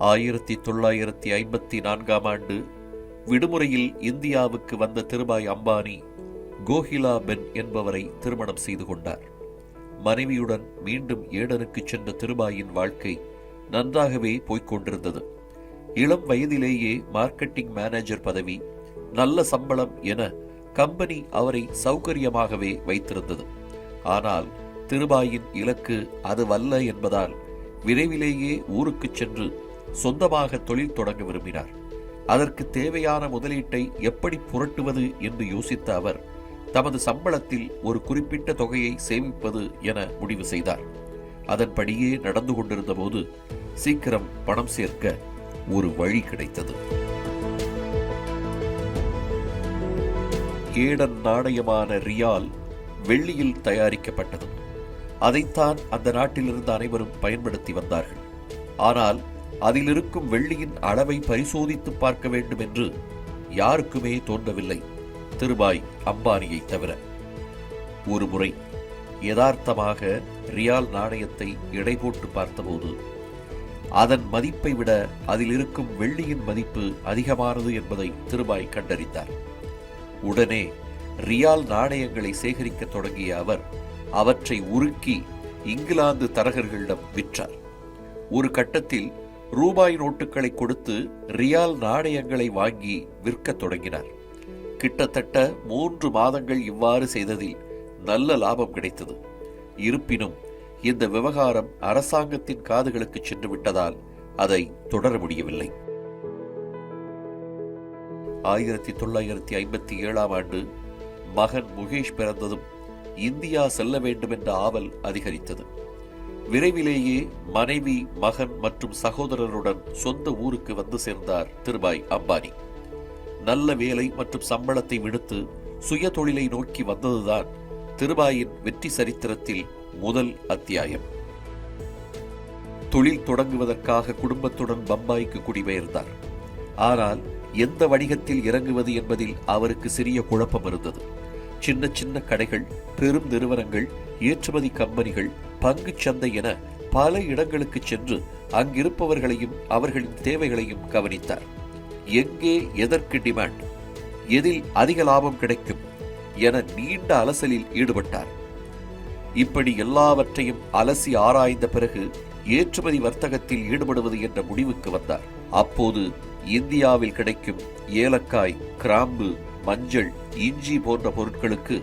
1954 ஆண்டு விடுமுறையில் இந்தியாவுக்கு வந்த திருபாய் அம்பானி கோகிலா பென் என்பவரை திருமணம் செய்து கொண்டார். மனைவியுடன் மீண்டும் ஏடனுக்கு சென்ற திருபாயின் வாழ்க்கை நன்றாகவே போய்கொண்டிருந்தது. இளம் வயதிலேயே மார்க்கெட்டிங் மேனேஜர் பதவி, நல்ல சம்பளம் என கம்பெனி அவரை சௌகரியமாகவே வைத்திருந்தது. ஆனால் திருபாயின் இலக்கு அதுவல்ல என்பதால் விரைவிலேயே ஊருக்கு சென்று சொந்தமாக தொழில் தொடங்க விரும்பினார். அதற்கு தேவையான முதலீட்டை எப்படி புரட்டுவது என்று யோசித்த அவர் தமது சம்பளத்தில் ஒரு குறிப்பிட்ட தொகையை சேமிப்பது என முடிவு செய்தார். அதன்படியே நடந்து கொண்டிருந்த போது சீக்கிரம் பணம் சேர்க்க ஒரு வழி கிடைத்தது. ஏடன் நாணயமான ரியால் வெள்ளியில் தயாரிக்கப்பட்டது. அதைத்தான் அந்த நாட்டிலிருந்து அனைவரும் பயன்படுத்தி வந்தார்கள். ஆனால் அதில் இருக்கும் வெள்ளியின் அளவை பரிசோதித்து பார்க்க வேண்டும் என்று யாருக்குமே தோன்றவில்லை, திருபாய் அம்பானியை தவிர. ஒரு முறை யதார்த்தமாக ரியால் நாணயத்தை எடை போட்டு பார்த்தபோது அதன் மதிப்பை விட அதில் இருக்கும் வெள்ளியின் மதிப்பு அதிகமானது என்பதை திருபாய் கண்டறிந்தார். உடனே ரியால் நாணயங்களை சேகரிக்க தொடங்கிய அவர் அவற்றை உருக்கி இங்கிலாந்து தரகர்களிடம் விற்றார். ஒரு கட்டத்தில் ரூபாய் நோட்டுகளை கொடுத்து ரியால் நாணயங்களை வாங்கி விற்கத் தொடங்கினார். கிட்டத்தட்ட 3 மாதங்கள் இவ்வாறு செய்ததில் நல்ல லாபம் கிடைத்தது. இருப்பினும் இந்த விவகாரம் அரசாங்கத்தின் காதுகளுக்கு சென்று விட்டதால் அதை தொடர முடியவில்லை. 1957 ஆண்டு மகன் முகேஷ் பிறந்ததும் இந்தியா செல்ல வேண்டும் என்ற ஆவல் அதிகரித்தது. விரைவிலேயே மனைவி, மகன் மற்றும் சகோதரருடன் சொந்த ஊருக்கு வந்து சேர்ந்தார் திருபாய் அம்பானி. நல்ல வேலை மற்றும் சம்பளத்தை விடுத்து சுய தொழிலை நோக்கி வந்ததுதான் திருபாயின் வெற்றி சரித்திரத்தில் முதல் அத்தியாயம். தொழில் தொடங்குவதற்காக குடும்பத்துடன் பம்பாய்க்கு குடிபெயர்ந்தார். ஆனால் எந்த வணிகத்தில் இறங்குவது என்பதில் அவருக்கு சிறிய குழப்பம் இருந்தது. சின்ன சின்ன கடைகள், பெரும் நிறுவனங்கள், ஏற்றுமதி கம்பெனிகள், பங்கு சந்தை என பல இடங்களுக்கு சென்று அங்கிருப்பவர்களையும் அவர்களின் தேவைகளையும் கவனித்தார். எங்கே எதற்கு டிமாண்ட், எதில் அதிக லாபம் கிடைக்கும் என நீண்ட அலசலில் ஈடுபட்டார். இப்படி எல்லாவற்றையும் அலசி ஆராய்ந்த பிறகு ஏற்றுமதி வர்த்தகத்தில் ஈடுபடுவது என்ற முடிவுக்கு வந்தார். அப்போது இந்தியாவில் கிடைக்கும் ஏலக்காய், கிராம்பு, மஞ்சள், இஞ்சி போன்ற பொருட்களுக்கு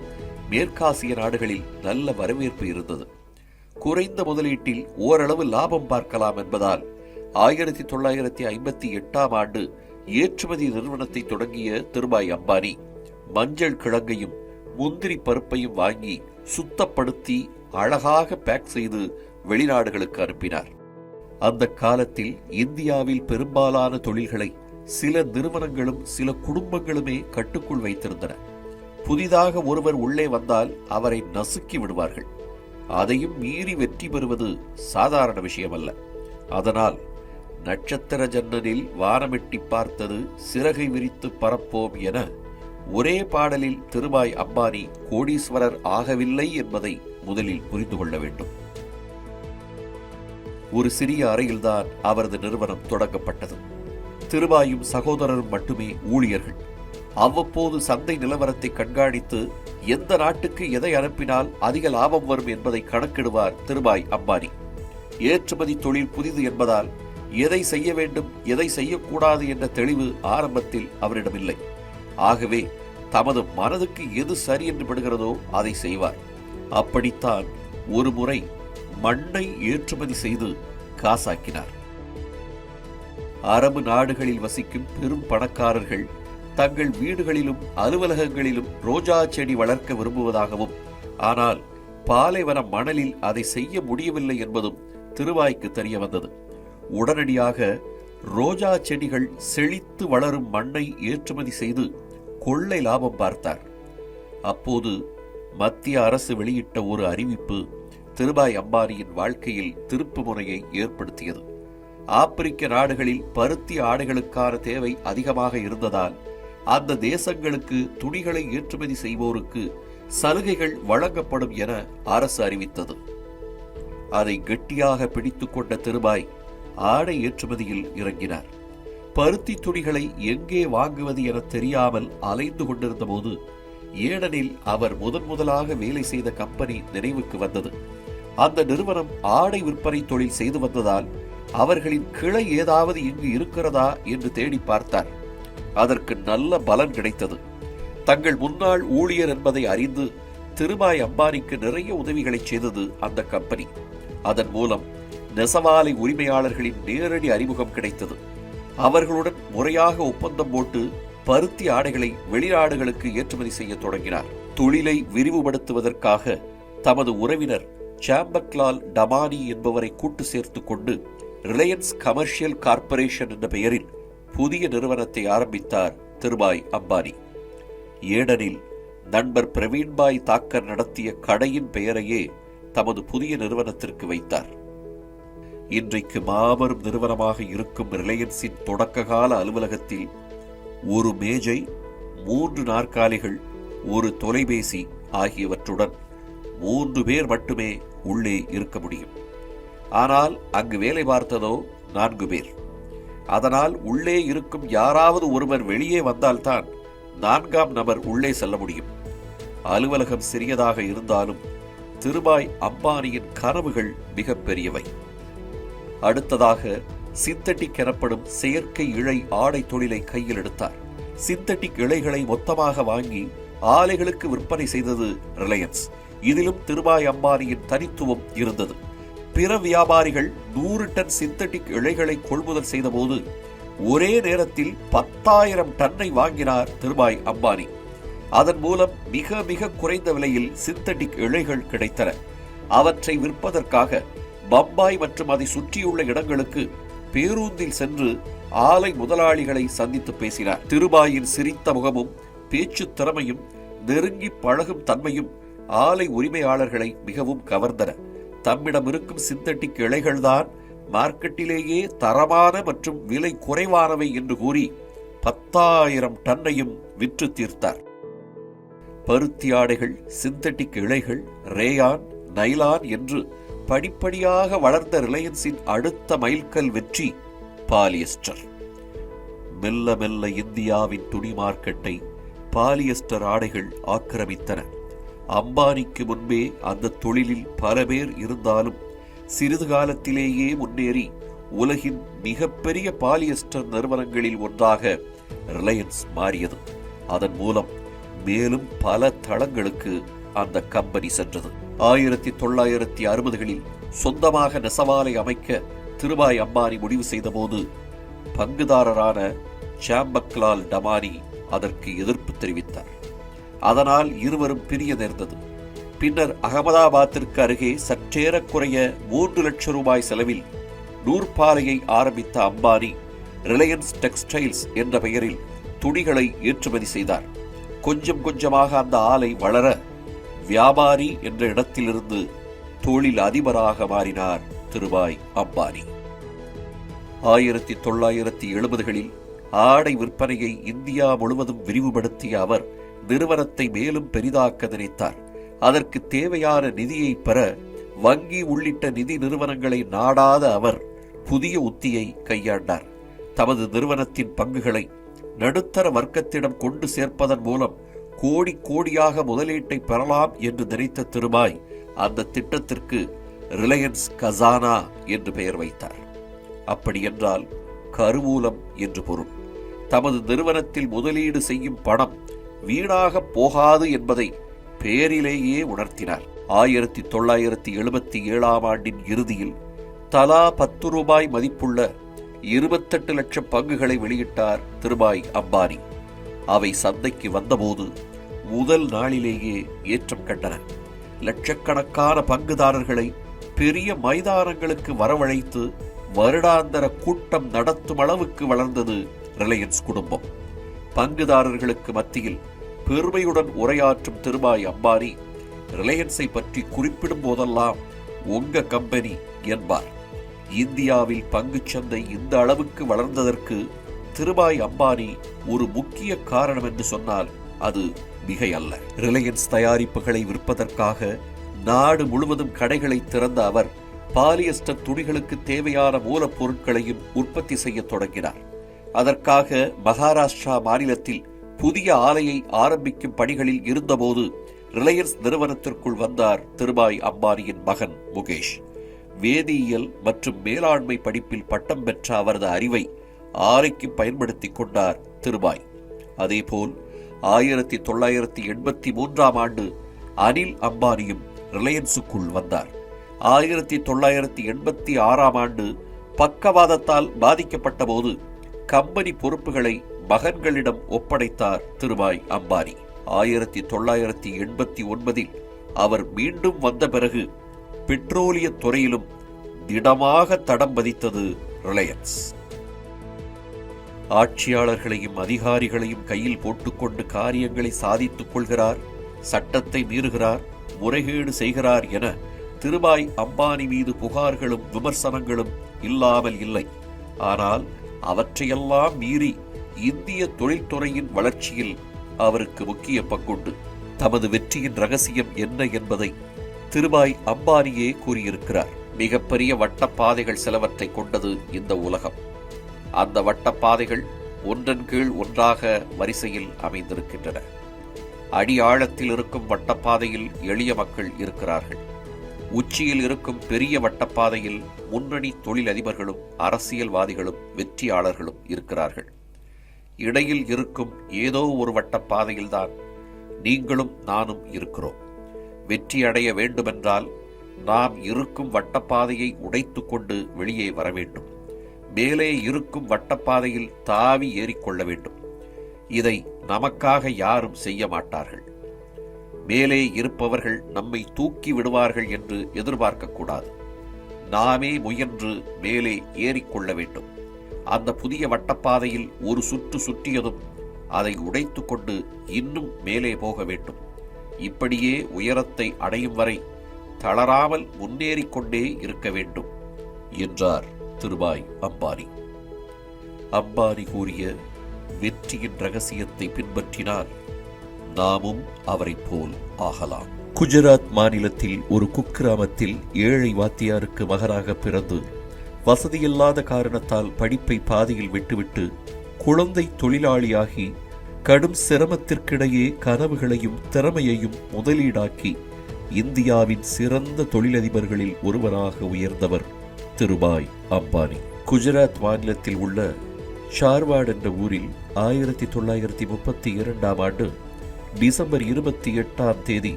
மேற்காசிய நாடுகளில் நல்ல வரவேற்பு இருந்தது. குறைந்த முதலீட்டில் ஓரளவு லாபம் பார்க்கலாம் என்பதால் 1958 ஆண்டு ஏற்றுமதி நிறுவனத்தை தொடங்கிய திருபாய் அம்பானி மஞ்சள் கிழங்கையும் முந்திரி பருப்பையும் வாங்கி சுத்தப்படுத்தி அழகாக பேக் செய்து வெளிநாடுகளுக்கு அனுப்பினார். அந்த காலத்தில் இந்தியாவில் பெரும்பாலான தொழில்களை சில நிறுவனங்களும் சில குடும்பங்களுமே கட்டுக்குள் வைத்திருந்தன. புதிதாக ஒருவர் உள்ளே வந்தால் அவரை நசுக்கி விடுவார்கள். அதையும் மீறி வெற்றி பெறுவது சாதாரண விஷயமல்ல. அதனால் நட்சத்திர ஜன்னலில் வானமெட்டி பார்த்தது சிறகை விரித்து பறப்போம் என ஒரே பாடலில் திருபாய் அம்பானி கோடீஸ்வரர் ஆகவில்லை என்பதை முதலில் புரிந்து கொள்ள வேண்டும். ஒரு சிறிய அறையில்தான் அவரது நிறுவனம் தொடங்கப்பட்டது. திருபாயும் சகோதரரும் மட்டுமே ஊழியர்கள். அவ்வப்போது சந்தை நிலவரத்தை கண்காணித்து எந்த நாட்டுக்கு எதை அனுப்பினால் அதிக லாபம் வரும் என்பதை கணக்கிடுவார் திருபாய் அம்பானி. ஏற்றுமதி தொழில் புதிது என்பதால் எதை செய்ய வேண்டும், எதை செய்யக்கூடாது என்ற தெளிவு ஆரம்பத்தில் அவரிடம் இல்லை. ஆகவே தமது மனதுக்கு எது சரி என்று படுகிறதோ அதை செய்வார். அப்படித்தான் ஒரு முறை மண்ணை ஏற்றுமதி செய்து காசாக்கினார். அரபு நாடுகளில் வசிக்கும் பெரும் பணக்காரர்கள் தங்கள் வீடுகளிலும் அலுவலகங்களிலும் ரோஜா செடி வளர்க்க விரும்புவதாகவும், ஆனால் பாலைவன மணலில் அதை செய்ய முடியவில்லை என்பதும் திருவாய்க்கு தெரிய வந்தது. உடனடியாக ரோஜா செடிகள் செழித்து வளரும் மண்ணை ஏற்றுமதி செய்து கொள்ளை லாபம் பார்த்தார். அப்போது மத்திய அரசு வெளியிட்ட ஒரு அறிவிப்பு திருபாய் அம்பானியின் வாழ்க்கையில் திருப்பு முனையை ஏற்படுத்தியது. ஆப்பிரிக்க நாடுகளில் பருத்தி ஆடைகளுக்கான தேவை அதிகமாக இருந்ததால் அந்த தேசங்களுக்கு துணிகளை ஏற்றுமதி செய்வோருக்கு சலுகைகள் வழங்கப்படும் என அரசு அறிவித்தது. அதை கெட்டியாக பிடித்துக் கொண்ட திருபாய் ஆடை ஏற்றுமதியில் இறங்கினார். பருத்தி துணிகளை எங்கே வாங்குவது என தெரியாமல் அலைந்து கொண்டிருந்த போது ஏடனில் அவர் முதலாக வேலை செய்த கம்பெனி நினைவுக்கு வந்தது. அந்த நிறுவனம் ஆடை விற்பனை தொழில் செய்து வந்ததால் அவர்களின் கிளை ஏதாவது இங்கு இருக்கிறதா என்று தேடி பார்த்தார். அதற்கு நல்ல பலன் கிடைத்தது. தங்கள் முன்னாள் ஊழியர் என்பதை அறிந்து திருபாய் அம்பானிக்கு நிறைய உதவிகளை செய்தது அந்த கம்பெனி. அதன் மூலம் நெசவாலை உரிமையாளர்களின் நேரடி அறிமுகம் கிடைத்தது. அவர்களுடன் முறையாக ஒப்பந்தம் போட்டு பருத்தி ஆடைகளை வெளிநாடுகளுக்கு ஏற்றுமதி செய்ய தொடங்கினார். தொழிலை விரிவுபடுத்துவதற்காக தமது உறவினர் சாம்பக்லால் டமானி என்பவரை கூட்டு சேர்த்துக் கொண்டு ரிலையன்ஸ் கமர்ஷியல் கார்ப்பரேஷன் என்ற பெயரில் புதிய நிறுவனத்தை ஆரம்பித்தார் திருபாய் அம்பானி. ஏடனில் நண்பர் பிரவீன்பாய் தாக்கர் நடத்திய கடையின் பெயரையே தமது புதிய நிறுவனத்திற்கு வைத்தார். இன்றைக்கு மாபெரும் நிறுவனமாக இருக்கும் ரிலையன்ஸின் தொடக்ககால அலுவலகத்தில் ஒரு மேஜை, 3 நாற்காலிகள், ஒரு தொலைபேசி ஆகியவற்றுடன் 3 பேர் மட்டுமே உள்ளே இருக்க முடியும். ஆனால் அங்கு வேலை பார்த்ததோ 4 பேர். அதனால் உள்ளே இருக்கும் யாராவது ஒருவர் வெளியே வந்தால்தான் 4ஆம் நபர் உள்ளே செல்ல முடியும். அலுவலகம் சிறியதாக இருந்தாலும் திருபாய் அம்பானியின் கனவுகள் மிக பெரியவை. அடுத்ததாக சிந்தட்டிக் எனப்படும் செயற்கை இழை ஆடை தொழிலை கையில் எடுத்தார். சிந்தட்டிக் இழைகளை மொத்தமாக வாங்கி ஆலைகளுக்கு விற்பனை செய்தது ரிலையன்ஸ். இதிலும் திருபாய் அம்பானியின் தனித்துவம் இருந்தது. பிற வியாபாரிகள் 100 டன் சிந்தட்டிக் இழைகளை கொள்முதல் செய்தபோது ஒரே நேரத்தில் 10,000 டன்னை வாங்கினார் திருபாய் அம்பானி. அதன் மூலம் மிக மிக குறைந்த விலையில் சிந்தட்டிக் இழைகள் கிடைத்தன. அவற்றை விற்பதற்காக பம்பாய் மற்றும் அதை சுற்றியுள்ள இடங்களுக்கு பேருந்தில் சென்று ஆலை முதலாளிகளை சந்தித்து பேசினார். திருபாயின் சிரித்த முகமும் பேச்சு திறமையும் நெருங்கி பழகும் தன்மையும் ஆலை உரிமையாளர்களை மிகவும் கவர்ந்தன. தம்மிடம் இருக்கும் சிந்தட்டிக் இழைகள்தான் மார்க்கெட்டிலேயே தரமான மற்றும் விலை குறைவானவை என்று கூறி 10,000 டன்னையும் விற்று தீர்த்தார். பருத்தி ஆடைகள், சிந்தட்டிக் இழைகள், ரேயான், நைலான் என்று படிப்படியாக வளர்ந்த ரிலையன்ஸின் அடுத்த மைல்கல் வெற்றி பாலியஸ்டர். மெல்ல மெல்ல இந்தியாவின் துணி மார்க்கெட்டை பாலியஸ்டர் ஆடைகள் ஆக்கிரமித்தன. அம்பானிக்கு முன்பே அந்த தொழிலில் பல பேர் இருந்தாலும் சிறிது காலத்திலேயே முன்னேறி உலகின் மிகப்பெரிய பாலியஸ்டர் நிறுவனங்களில் ஒன்றாக ரிலையன்ஸ் மாறியது. அதன் மூலம் மேலும் பல தளங்களுக்கு அந்த கம்பெனி சென்றது. 1960களில் சொந்தமாக நெசவாலை அமைக்க திருபாய் அம்பானி முடிவு செய்தபோது பங்குதாரரான சாம்பக்லால் டமானி அதற்கு எதிர்ப்பு தெரிவித்தார். அதனால் இருவரும் பிரிய நேர்ந்தது. பின்னர் அகமதாபாத்திற்கு அருகே சற்றேறக்குறைய 3 லட்சம் ரூபாய் செலவில் நூற்பாலையை ஆரம்பித்த அம்பானி ரிலையன்ஸ் டெக்ஸ்டைல்ஸ் என்ற பெயரில் துணிகளை ஏற்றுமதி செய்தார். கொஞ்சம் கொஞ்சமாக அந்த ஆலை வளர வியாபாரி என்ற இடத்திலிருந்து தொழில் அதிபராக மாறினார் திருபாய் அம்பானி. 1970களில் ஆடை விற்பனையை இந்தியா முழுவதும் விரிவுபடுத்திய அவர் நிறுவனத்தை மேலும் பெரிதாக்க நினைத்தார். அதற்கு தேவையான நிதியை பெற வங்கி உள்ளிட்ட நிதி நிறுவனங்களை நாடாத அவர் புதிய உத்தியை கையாண்டார். தமது நிறுவனத்தின் பங்குகளை நடுத்தர வர்க்கத்திடம் கொண்டு சேர்ப்பதன் மூலம் கோடி கோடியாக முதலீட்டை பெறலாம் என்று நினைத்த திருபாய் அந்த திட்டத்திற்கு ரிலையன்ஸ் கசானா என்று பெயர் வைத்தார். அப்படி என்றால் கருவூலம் என்று பொருள். தமது நிறுவனத்தில் முதலீடு செய்யும் பணம் வீணாக போகாது என்பதை பெயரிலேயே உணர்த்தினார். 1977ஆம் ஆண்டின் இறுதியில் தலா 10 ரூபாய் மதிப்புள்ள 28 லட்சம் பங்குகளை வெளியிட்டார் திருபாய் அம்பானி. அவை சந்தைக்கு வந்தபோது முதல் நாளிலேயே ஏற்றம் கண்டன. லட்சக்கணக்கான பங்குதாரர்களை பெரிய மைதானங்களுக்கு வரவழைத்து வருடாந்தர கூட்டம் நடத்தும் அளவுக்கு வளர்ந்தது ரிலையன்ஸ் குடும்பம். பங்குதாரர்களுக்கு மத்தியில் பெருமையுடன் உரையாற்றும் திருபாய் அம்பானி ரிலையன்ஸை பற்றி குறிப்பிடும் போதெல்லாம் உங்க கம்பெனி என்பார். இந்தியாவில் பங்குச்சந்தை இந்த அளவுக்கு வளர்ந்ததற்கு திருபாய் அம்பானி ஒரு முக்கிய காரணம் என்று சொன்னால் அது மிகை அல்ல. ரிலையன்ஸ் தயாரிப்புகளை விற்பதற்காக நாடு முழுவதும் கடைகளை திறந்த அவர் பாலியஸ்டர் துணிகளுக்கு தேவையான மூலப்பொருட்களையும் உற்பத்தி செய்ய தொடங்கினார். அதற்காக மகாராஷ்டிரா மாநிலத்தில் புதிய ஆலையை ஆரம்பிக்கும் பணிகளில் இருந்தபோது ரிலையன்ஸ் நிறுவனத்திற்குள் வந்தார் திருபாய் அம்பானியின் மகன் முகேஷ். வேதியியல் மற்றும் மேலாண்மை படிப்பில் பட்டம் பெற்ற அவரது அறிவை ஆலைக்கு பயன்படுத்திக் கொண்டார் திருபாய். அதேபோல் 1983ஆம் ஆண்டு அனில் அம்பானியும் ரிலையன்ஸுக்குள் வந்தார். 1986ஆம் ஆண்டு பக்கவாதத்தால் பாதிக்கப்பட்ட போது கம்பெனி பொறுப்புகளை மகன்களிடம் ஒப்படைத்தார் திருபாய் அம்பானி. 1989இல் அவர் மீண்டும் வந்த பிறகு பெட்ரோலிய துறையிலும் திடமாக தடம் பதித்தது ரிலையன்ஸ். ஆட்சியாளர்களையும் அதிகாரிகளையும் கையில் போட்டுக்கொண்டு காரியங்களை சாதித்துக் கொள்கிறார், சட்டத்தை மீறுகிறார், முறைகேடு செய்கிறார் என திருபாய் அம்பானி மீது புகார்களும் விமர்சனங்களும் இல்லாமல் இல்லை. ஆனால் அவற்றையெல்லாம் மீறி இந்திய தொழில்துறையின் வளர்ச்சியில் அவருக்கு முக்கிய பங்குண்டு. தமது வெற்றியின் ரகசியம் என்ன என்பதை திருபாய் அம்பானியே கூறியிருக்கிறார். மிகப்பெரிய வட்டப்பாதைகள் சிலவற்றை கொண்டது இந்த உலகம். அந்த வட்டப்பாதைகள் ஒன்றன் கீழ் ஒன்றாக வரிசையில் அமைந்திருக்கின்றன. அடி ஆழத்தில் இருக்கும் வட்டப்பாதையில் எளிய மக்கள் இருக்கிறார்கள். உச்சியில் இருக்கும் பெரிய வட்டப்பாதையில் முன்னணி தொழிலதிபர்களும் அரசியல்வாதிகளும் வெற்றியாளர்களும் இருக்கிறார்கள். இடையில் இருக்கும் ஏதோ ஒரு வட்டப்பாதையில்தான் நீங்களும் நானும் இருக்கிறோம். வெற்றி அடைய வேண்டுமென்றால் நாம் இருக்கும் வட்டப்பாதையை உடைத்துக் கொண்டு வெளியே வர வேண்டும். மேலே இருக்கும் வட்டப்பாதையில் தாவி ஏறிக்கொள்ள வேண்டும். இதை நமக்காக யாரும் செய்ய மாட்டார்கள். மேலே இருப்பவர்கள் நம்மை தூக்கி விடுவார்கள் என்று எதிர்பார்க்கக்கூடாது. நாமே முயன்று மேலே ஏறிக்கொள்ள வேண்டும். அந்த புதிய வட்டப்பாதையில் ஒரு சுற்று சுற்றியதும் அதை உடைத்துக் கொண்டு இன்னும் மேலே போக வேண்டும். இப்படியே உயரத்தை அடையும் வரை தளராமல் முன்னேறிக்கொண்டே இருக்க வேண்டும் என்றார் திருபாய் அம்பானி. அம்பானி கூறிய வெற்றியின் ரகசியத்தை பின்பற்றினால் நாமும் அவரை போல் ஆகலாம். குஜராத் மாநிலத்தில் ஒரு குக்கிராமத்தில் ஏழை வாத்தியாருக்கு மகனாக பிறந்து வசதியில்லாத காரணத்தால் படிப்பை பாதியில் விட்டுவிட்டு குழந்தை தொழிலாளியாகி கடும் சிரமத்திற்கிடையே கனவுகளையும் திறமையையும் முதலீடாக்கி இந்தியாவின் சிறந்த தொழிலதிபர்களில் ஒருவராக உயர்ந்தவர் திருபாய் அம்பானி. குஜராத் மாநிலத்தில் உள்ள ஷார்வாட் என்ற ஊரில் 1932ஆம் ஆண்டு டிசம்பர் 28ஆம் தேதி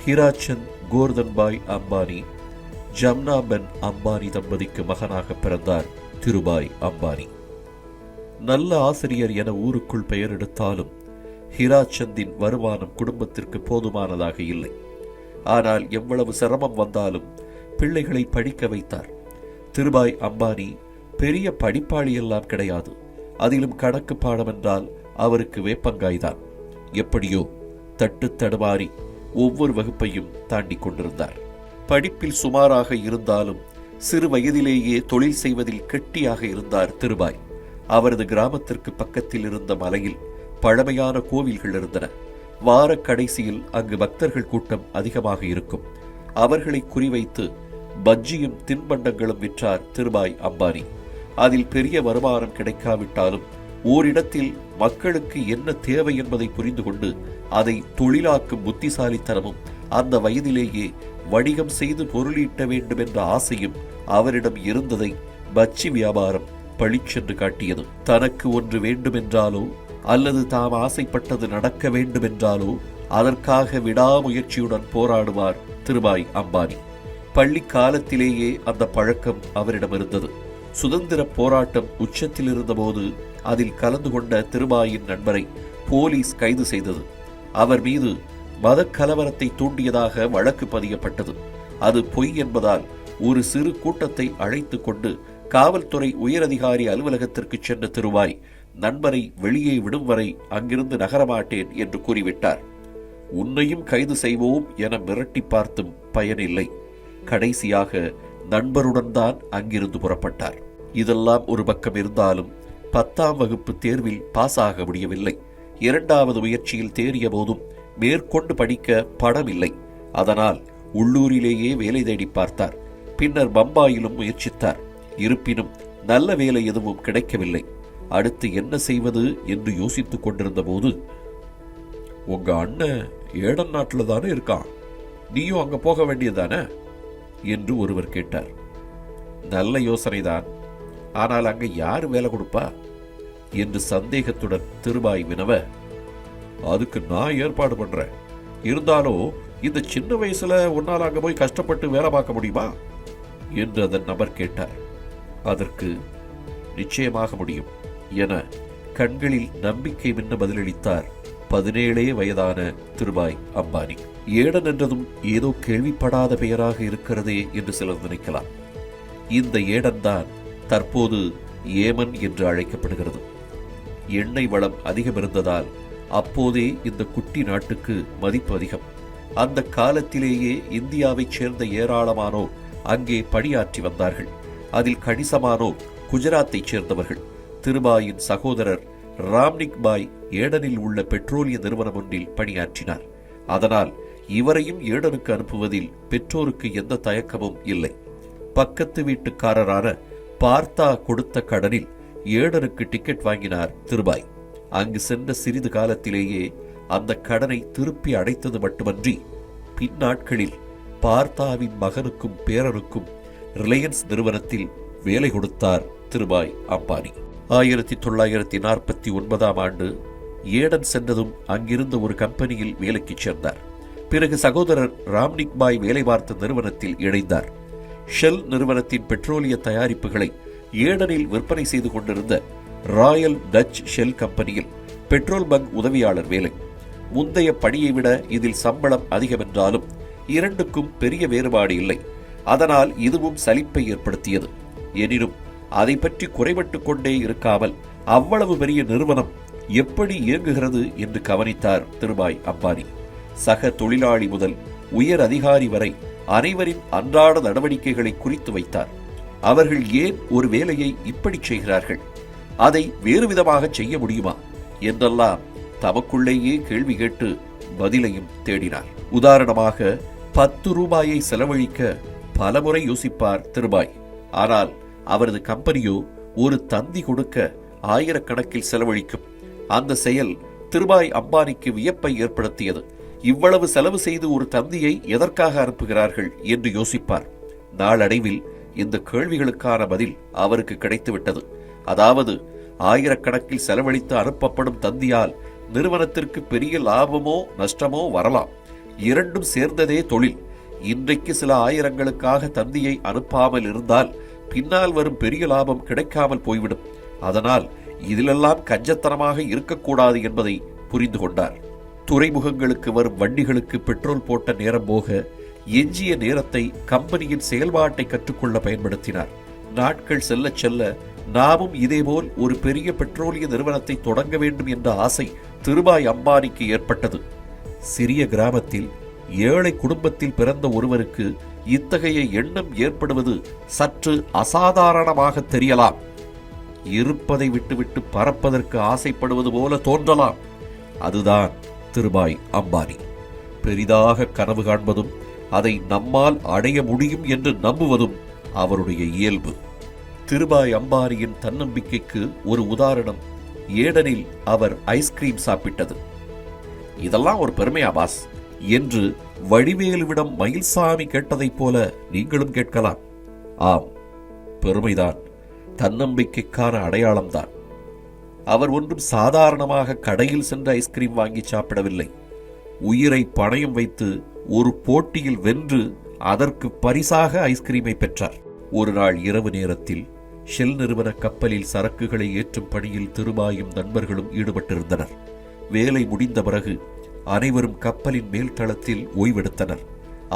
ஹிராச்சந்த் கோர்தன்பாய் அம்பானி ஜம்னாபென் அம்பானி தம்பதிக்கு மகனாக பிறந்தார் திருபாய் அம்பானி. நல்ல ஆசிரியர் என ஊருக்குள் பெயர் எடுத்தாலும் ஹிராச்சந்தின் வருமானம் குடும்பத்திற்கு போதுமானதாக இல்லை. ஆனால் எவ்வளவு சிரமம் வந்தாலும் பிள்ளைகளை படிக்க வைத்தார். திருபாய் அம்பானி பெரிய படிப்பாளி எல்லாம் கிடையாது. அதிலும் கணக்கு பாடம் என்றால் அவருக்கு வேப்பங்காய்தான். எப்படியோ தட்டு தடுமாறி ஒவ்வொரு வகுப்பையும் தாண்டி கொண்டிருந்தார். படிப்பில் சுமாராக இருந்தாலும் சிறு வயதிலேயே தொழில் செய்வதில் கெட்டியாக இருந்தார் திருபாய். அவரது கிராமத்திற்கு பக்கத்தில் இருந்த மலையில் பழமையான கோவில்கள் இருந்தன. வார கடைசியில் அங்கு பக்தர்கள் கூட்டம் அதிகமாக இருக்கும். அவர்களை குறிவைத்து பஜ்ஜியும் தின்பண்டங்களும் விற்றார் திருபாய் அம்பானி. அதில் பெரிய வருமானம் கிடைக்காவிட்டாலும் ஓரிடத்தில் மக்களுக்கு என்ன தேவை என்பதை புரிந்து கொண்டு அதை தொழிலாக்கும் புத்திசாலித்தனமும் அந்த வயதிலேயே வணிகம் செய்து பொருளீட்ட வேண்டும் என்ற ஆசையும் அவரிடம் இருந்ததை பஜ்ஜி வியாபாரம் பளிச்சென்று காட்டியது. தனக்கு ஒன்று வேண்டுமென்றாலோ அல்லது தாம் ஆசைப்பட்டது நடக்க வேண்டுமென்றாலோ அதற்காக விடாமுயற்சியுடன் போராடுவார் திருபாய் அம்பானி. பள்ளி காலத்திலேயே அந்த பழக்கம் அவரிடம் இருந்தது. சுதந்திர போராட்டம் உச்சத்தில் இருந்தபோது அதில் கலந்து கொண்ட திருபாயின் நண்பரை போலீஸ் கைது செய்தது. அவர் மீது மத கலவரத்தை தூண்டியதாக வழக்கு பதியப்பட்டது. அது பொய் என்பதால் ஒரு சிறு கூட்டத்தை அழைத்து கொண்டு காவல்துறை உயரதிகாரி அலுவலகத்திற்கு சென்ற திருபாய் நண்பரை வெளியே விடும் வரை அங்கிருந்து நகரமாட்டேன் என்று கூறிவிட்டார். உன்னையும் கைது செய்வோம் என மிரட்டி பார்த்தும் பயனில்லை. கடைசியாக நண்பருடன் தான் அங்கிருந்து புறப்பட்டார். இதெல்லாம் ஒரு பக்கம் இருந்தாலும் 10ஆம் வகுப்பு தேர்வில் பாஸ் ஆக முடியவில்லை. 2வது முயற்சியில் தேறிய போதும் மேற்கொண்டு படிக்க பணம் இல்லை. அதனால் உள்ளூரிலேயே வேலை தேடி பார்த்தார். பின்னர் பம்பாயிலும் முயற்சித்தார். இருப்பினும் நல்ல வேலை எதுவும் கிடைக்கவில்லை. அடுத்து என்ன செய்வது என்று யோசித்துக் கொண்டிருந்த போது, உங்க அண்ணன் ஏடன் நாட்டில் தானே இருக்கான், நீயும் அங்க போக வேண்டியதானே என்று ஒருவர் கேட்டார். நல்ல யோசனைதான், ஆனால் அங்க யாரு வேலை கொடுப்பா என்று சந்தேகத்துடன் திருபாய் வினவ, அதுக்கு நான் ஏற்பாடு பண்றேன். இருந்தாலும் இந்த சின்ன வயசுல உன்னால் அங்க போய் கஷ்டப்பட்டு வேலை பார்க்க முடியுமா என்று அதன் நபர் கேட்டார். அதற்கு நிச்சயமாக முடியும் என கண்களில் நம்பிக்கை மின்ன பதிலளித்தார் 17 வயதான திருபாய் அம்பானி. ஏடன் என்றதும் ஏதோ கேள்விப்படாத பெயராக இருக்கிறதே என்று சிலர் நினைக்கலாம். இந்த ஏடன் தான் தற்போது ஏமன் என்று அழைக்கப்படுகிறது. எண்ணெய் வளம் அதிகம் இருந்ததால் அப்போதே இந்த குட்டி நாட்டுக்கு மதிப்பு அதிகம். அந்த காலத்திலேயே இந்தியாவைச் சேர்ந்த ஏராளமானோர் அங்கே பணியாற்றி வந்தார்கள். அதில் கணிசமானோர் குஜராத்தைச் சேர்ந்தவர்கள். திருபாயின் சகோதரர் ராம்னிக் பாய் ஏடனில் உள்ள பெட்ரோலிய நிறுவனம் ஒன்றில் பணியாற்றினார். அதனால் இவரையும் ஏடனுக்கு அனுப்புவதில் பெற்றோருக்கு எந்த தயக்கமும் இல்லை. பக்கத்து வீட்டுக்காரரான பார்த்தா கொடுத்த கடனில் ஏடனுக்கு டிக்கெட் வாங்கினார் திருபாய். அங்கு சென்ற சிறிது காலத்திலேயே அந்த கடனை திருப்பி அடைத்தது மட்டுமன்றி பின்னாட்களில் பார்த்தாவின் மகனுக்கும் பேரனுக்கும் ரிலையன்ஸ் நிறுவனத்தில் வேலை கொடுத்தார் திருபாய் அம்பானி. 1949 ஆண்டு ஏடன் சென்றதும் அங்கிருந்த ஒரு கம்பெனியில் வேலைக்கு சேர்ந்தார். பிறகு சகோதரர் ராம்னிக் பாய் வேலை பார்த்த நிறுவனத்தில் இணைந்தார். ஷெல் நிறுவனத்தின் பெட்ரோலிய தயாரிப்புகளை ஏடனில் விற்பனை செய்து கொண்டிருந்த ராயல் டச் ஷெல் கம்பெனியில் பெட்ரோல் பங்க் உதவியாளர் வேலை. முந்தைய பணியை விட இதில் சம்பளம் அதிகம் என்றாலும் இரண்டுக்கும் பெரிய வேறுபாடு இல்லை. அதனால் இதுவும் சலிப்பை ஏற்படுத்தியது. எனினும் அதை பற்றி குறைபட்டு கொண்டே இருக்காமல் அவ்வளவு பெரிய நிறுவனம் எப்படி இயங்குகிறது என்று கவனித்தார் திருபாய் அம்பானி. சக தொழிலாளி முதல் உயர் அதிகாரி வரை அனைவரின் அன்றாட நடவடிக்கைகளை குறித்து வைத்தார். அவர்கள் ஏன் ஒரு வேலையை இப்படி செய்கிறார்கள், அதை வேறு விதமாக செய்ய முடியுமா என்றெல்லாம் தமக்குள்ளேயே கேள்வி கேட்டு பதிலையும் தேடினார். உதாரணமாக 10 ரூபாயை செலவழிக்க பலமுறை யோசிப்பார் திருபாய். ஆனால் அவரது கம்பெனியோ ஒரு தந்தி கொடுக்க ஆயிரக்கணக்கில் செலவழிக்கும். அந்த செயல் திருபாய் அம்பானிக்கு வியப்பை ஏற்படுத்தியது. இவ்வளவு செலவு செய்து ஒரு தந்தியை எதற்காக அனுப்புகிறார்கள் என்று யோசிப்பார். நாளடைவில் இந்த கேள்விகளுக்கான பதில் அவருக்கு கிடைத்துவிட்டது. அதாவது ஆயிரக்கணக்கில் செலவழித்து அனுப்பப்படும் தந்தியால் நிறுவனத்திற்கு பெரிய லாபமோ நஷ்டமோ வரலாம். இரண்டும் சேர்ந்ததே தொழில். இன்றைக்கு சில ஆயிரங்களுக்காக தந்தியை அனுப்பாமல் இருந்தால் பின்னால் வரும் பெரிய லாபம் கிடைக்காமல் போய்விடும். அதனால் இதிலெல்லாம் கஞ்சத்தனமாக இருக்கக்கூடாது என்பதை புரிந்து கொண்டார். துறைமுகங்களுக்கு வரும் வண்டிகளுக்கு பெட்ரோல் போட்ட நேரம் போக எஞ்சிய நேரத்தை கம்பெனியின் செயல்பாட்டை கற்றுக்கொள்ள பயன்படுத்தினார். நாட்கள் செல்ல செல்ல நாமும் இதேபோல் ஒரு பெரிய பெட்ரோலிய நிறுவனத்தை தொடங்க வேண்டும் என்ற ஆசை திருபாய் அம்பானிக்கு ஏற்பட்டது. சிறிய கிராமத்தில் ஏழை குடும்பத்தில் பிறந்த ஒருவருக்கு இத்தகைய எண்ணம் ஏற்படுவது சற்று அசாதாரணமாக தெரியலாம். இருப்பதை விட்டுவிட்டு பறப்பதற்கு ஆசைப்படுவது போல தோன்றலாம். அதுதான் திருபாய் அம்பானி. பெரிதாக கனவு காண்பதும் அதை நம்மால் அடைய முடியும் என்று நம்புவதும் அவருடைய இயல்பு. திருபாய் அம்பானியின் தன்னம்பிக்கைக்கு ஒரு உதாரணம் ஏடனில் அவர் ஐஸ்கிரீம் சாப்பிட்டது. இதெல்லாம் ஒரு பெருமையா பாஸ் என்று வடிவேலுவிடம் மயில்சாமி கேட்டதைப் போல நீங்களும் கேட்கலாம். ஆம், பெருமைதான், தன்னம்பிக்கைக்கான அடையாளம்தான். அவர் ஒன்றும் சாதாரணமாக கடையில் சென்று ஐஸ்கிரீம் வாங்கி சாப்பிடவில்லை. உயிரை பணயம் வைத்து ஒரு போட்டியில் வென்று அதற்கு பரிசாக ஐஸ்கிரீமை பெற்றார். ஒரு நாள் இரவு நேரத்தில் ஷெல் நிறுவன கப்பலில் சரக்குகளை ஏற்றும் பணியில் திருபாயும் நண்பர்களும் ஈடுபட்டிருந்தனர். வேலை முடிந்த பிறகு அனைவரும் கப்பலின் மேல்தளத்தில் ஓய்வெடுத்தனர்.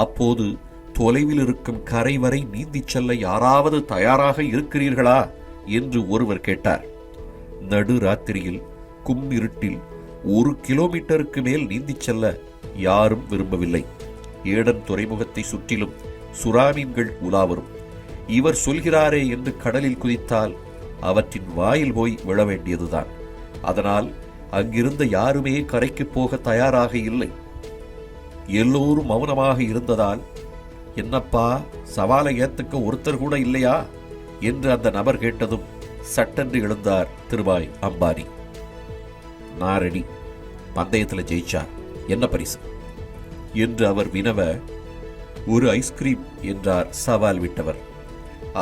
அப்போது தொலைவில் இருக்கும் கரை வரை நீந்திச் செல்ல யாராவது தயாராக இருக்கிறீர்களா என்று ஒருவர் கேட்டார். நடு ராத்திரியில் கும்மிருட்டில் 1 கிலோமீட்டருக்கு மேல் நீந்திச் செல்ல யாரும் விரும்பவில்லை. ஏடன் துறைமுகத்தை சுற்றிலும் சுறாமீன்கள் உலா வரும். இவர் சொல்கிறாரே என்று கடலில் குதித்தால் அவற்றின் வாயில் போய் விழ வேண்டியதுதான். அதனால் அங்கிருந்த யாருமே கரைக்கு போக தயாராக இல்லை. எல்லோரும் மௌனமாக இருந்ததால் என்னப்பா, சவாலை ஏத்துக்க ஒருத்தர் கூட இல்லையா என்று அந்த நபர் கேட்டதும் சட்டென்று எழுந்தார் திருபாய் அம்பானி. நான் ரெடி, பந்தயத்தில் ஜெயிச்சா என்ன பரிசு என்று அவர் வினவ, ஒரு ஐஸ்கிரீம் என்றார் சவால் விட்டவர்.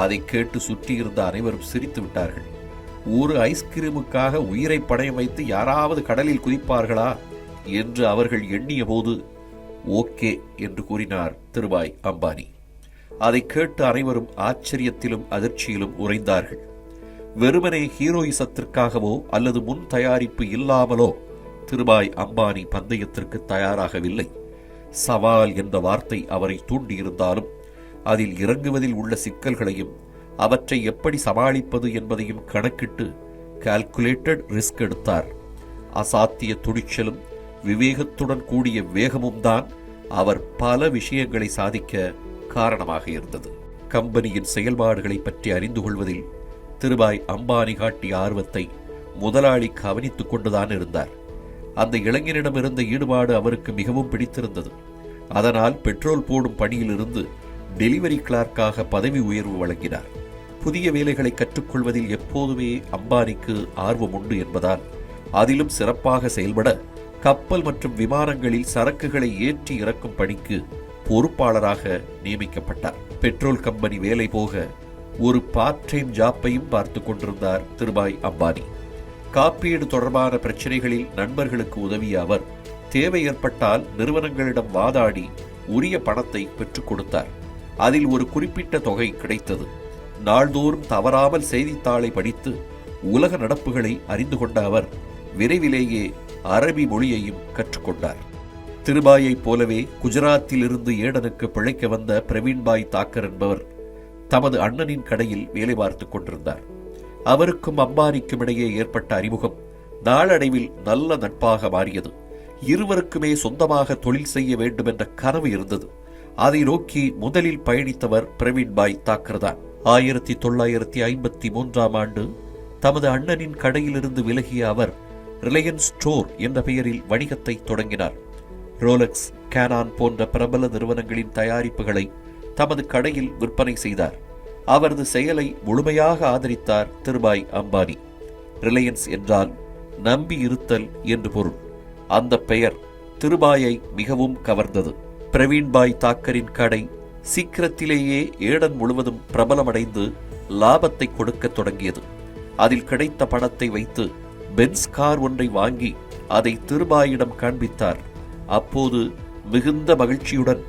அதை கேட்டு சுற்றியிருந்த அனைவரும் சிரித்து விட்டார்கள். ஒரு ஐஸ்கிரீமுக்காக உயிரை பணயம் வைத்து யாராவது கடலில் குதிப்பார்களா என்று அவர்கள் எண்ணிய போது ஓகே என்று கூறினார் திருபாய் அம்பானி. அதை கேட்டு அனைவரும் ஆச்சரியத்திலும் அதிர்ச்சியிலும் உறைந்தார்கள். வெறுமனே ஹீரோயிசத்திற்காகவோ அல்லது முன் தயாரிப்பு இல்லாமலோ திருபாய் அம்பானி பந்தயத்திற்கு தயாராகவில்லை. சவால் என்ற வார்த்தை அவரை தூண்டியிருந்தாலும் அதில் இறங்குவதில் உள்ள சிக்கல்களையும் அவற்றை எப்படி சமாளிப்பது என்பதையும் கணக்கிட்டு கால்குலேட்டட் ரிஸ்க் எடுத்தார். அசாத்திய துணிச்சலும் விவேகத்துடன் கூடிய வேகமும் தான் அவர் பல விஷயங்களை சாதிக்க காரணமாக இருந்தது. கம்பெனியின் செயல்பாடுகளை பற்றி அறிந்து கொள்வதில் திருபாய் அம்பானி காட்டிய ஆர்வத்தை முதலாளி கவனித்துக் கொண்டுதான் இருந்தார். அந்த இளைஞனிடம் இருந்த ஈடுபாடு அவருக்கு மிகவும் பிடித்திருந்தது. அதனால் பெட்ரோல் போடும் பணியிலிருந்து டெலிவரி கிளார்க்காக பதவி உயர்வு வழங்கினார். புதிய வேலைகளை கற்றுக்கொள்வதில் எப்போதுமே அம்பானிக்கு ஆர்வம் உண்டு என்பதால் அதிலும் சிறப்பாக செயல்பட கப்பல் மற்றும் விமானங்களில் சரக்குகளை ஏற்றி இறக்கும் பணிக்கு பொறுப்பாளராக நியமிக்கப்பட்டார். பெட்ரோல் கம்பெனி வேலை போக ஒரு பார்ட் டைம் ஜாப்பையும் பார்த்து கொண்டிருந்தார் திருபாய் அம்பானி. காப்பீடு தொடர்பான பிரச்சனைகளில் நண்பர்களுக்கு உதவிய அவர் தேவை ஏற்பட்டால் நிறுவனங்களிடம் வாதாடி உரிய பணத்தை பெற்றுக் கொடுத்தார். அதில் ஒரு குறிப்பிட்ட தொகை கிடைத்தது. நாள்தோறும் தவறாமல் செய்தித்தாளை படித்து உலக நடப்புகளை அறிந்து கொண்ட அவர் விரைவிலேயே அரபி மொழியையும் கற்றுக்கொண்டார். திருபாயைப் போலவே குஜராத்தில் இருந்து ஏடனுக்கு பிழைக்க வந்த பிரவீன்பாய் தாக்கர் என்பவர் தமது அண்ணனின் கடையில் வேலை பார்த்துக் கொண்டிருந்தார். அவருக்கும் அம்பானிக்கும் இடையே ஏற்பட்ட அறிமுகம் நாளடைவில் நல்ல நட்பாக மாறியது. இருவருக்குமே சொந்தமாக தொழில் செய்ய வேண்டும் என்ற கனவு இருந்தது. அதை நோக்கி முதலில் பயணித்தவர் பிரவீன்பாய் தாக்கர் தான். 1953ஆம் ஆண்டு தமது அண்ணனின் கடையிலிருந்து விலகிய அவர் ரிலையன்ஸ் ஸ்டோர் என்ற பெயரில் வணிகத்தை தொடங்கினார். ரோலெக்ஸ், கேனான் போன்ற பிரபல நிறுவனங்களின் தயாரிப்புகளை தமது கடையில் விற்பனை செய்தார். அவரது செயலை முழுமையாக ஆதரித்தார் திருபாய் அம்பானி. ரிலையன்ஸ் என்றால் நம்பி இருத்தல் என்று பொருள். அந்த பெயர் திருபாயை மிகவும் கவர்ந்தது. பிரவீன்பாய் தாக்கரின் கடை சீக்கிரத்திலேயே ஏடன் முழுவதும் பிரபலமடைந்து லாபத்தை கொடுக்க தொடங்கியது. அதில் கிடைத்த பணத்தை வைத்து பென்ஸ் கார் ஒன்றை வாங்கி அதை திருபாயிடம் காண்பித்தார். அப்போது மிகுந்த மகிழ்ச்சியுடன்,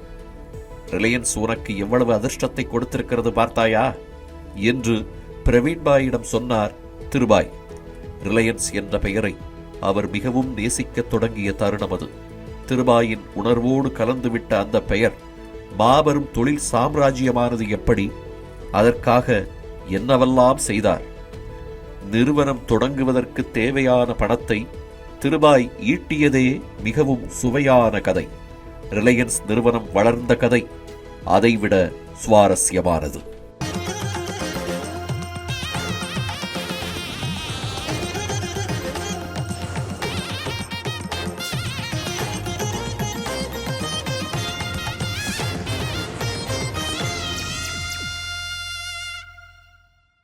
ரிலையன்ஸ் உனக்கு எவ்வளவு அதிர்ஷ்டத்தை கொடுத்திருக்கிறது பார்த்தாயா என்று பிரவீன்பாயிடம் சொன்னார் திருபாய். ரிலையன்ஸ் என்ற பெயரை அவர் மிகவும் நேசிக்க தொடங்கிய தருணம் அது. திருபாயின் உணர்வோடு கலந்துவிட்ட அந்த பெயர் மாபெரும் தொழில் சாம்ராஜ்யமானது எப்படி, அதற்காக என்னவெல்லாம் செய்தார். நிறுவனம் தொடங்குவதற்கு தேவையான பணத்தை திருபாய் ஈட்டியதே மிகவும் சுவையான கதை. ரிலையன்ஸ் நிறுவனம் வளர்ந்த கதை அதைவிட சுவாரஸ்யமானது.